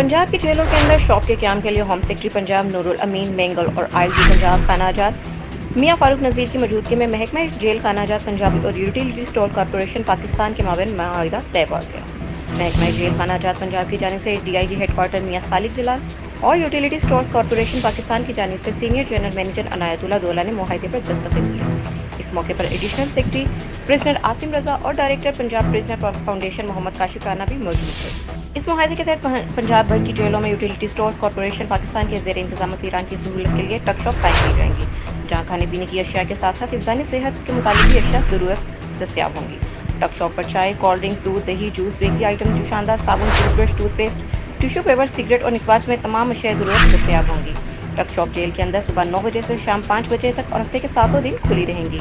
पंजाब की जेलों के अंदर शॉप के क्याम के लिए होम सेक्रेटरी पंजाब नूरुल अमीन मेंगल और आईजी पंजाब खानाजात मियां फारूक नज़ीर की मौजूदगी में महकमा जेल खानाजात पंजाब और यूटिलिटी स्टोर कॉरपोरेशन पाकिस्तान के माबैन मुआहिदा तय हुआ गया। महकमा जेल खानाजात पंजाब की जानिब से डीआईजी हेडक्वार्टर मियां सालिक जलाल और यूटिलिटी स्टोर्स कॉरपोरेशन पाकिस्तान की जानिब से senior general manager Inayatullah Daula ने मुआहिदे पर दस्तखत किए। इस मौके पर additional secretary prisoner Asim Raza और director Punjab prisoner foundation Mohammad Kashif Rana भी मौजूद थे। इस मुआहिदे के तहत पंजाब भर की जेलों में यूटिलिटी स्टोर्स कॉरपोरेशन पाकिस्तान के ज़ेर इंतजाम असीरान की सहूलत के लिए टक शॉप कायम की जाएंगी, जहाँ खाने पीने की अशिया के साथ साथ इंसानी सेहत के मुताबिक भी अशिया ज़रूरत दस्तियाब होंगी। टक शॉप पर चाय, कोल्ड ड्रिंक्स, दूध, दही, जूस, बेकरी आइटम, जुशानदा, साबुन, toothbrush, toothpaste, tissue paper, cigarette और निस्वार में तमाम अशिया ज़रूरत दस्तियाब होंगी। टक शॉप जेल के अंदर सुबह 9 बजे से शाम 5 बजे तक और हफ्ते के 7 दिन खुली रहेंगी।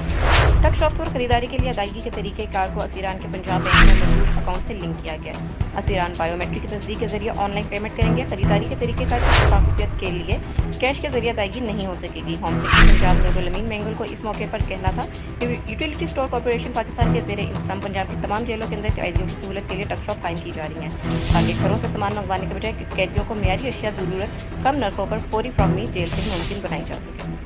टक शॉप्स और खरीदारी के लिए अदायगी के तरीके कार को असीरान के पंजाब बैंक में मौजूद अकाउंट से लिंक किया गया। असीरान बायोमेट्रिक की तस्दीक के जरिए ऑनलाइन पेमेंट करेंगे। खरीदारी के तरीके कार की शफाफियत के लिए कैश के जरिए अदायगी नहीं हो सकेगी। होम सेक्रेटरी पंजाब नूरुल अमीन मेंगल को इस मौके पर कहना था कि यूटिलिटी स्टोर कॉरपोरेशन पाकिस्तान के ज़ेर इंतजाम पंजाब की तमाम जेलों के अंदर कैदियों की सहूलत के लिए टक शॉप कायम की जा रही हैं, ताकि घरों से सामान मंगवाने के बजाय कैदियों को मियारी अशिया ज़रूरत कम नरखों पर फौरी फ्रॉम जेल से मुमकिन बनाई जा सके।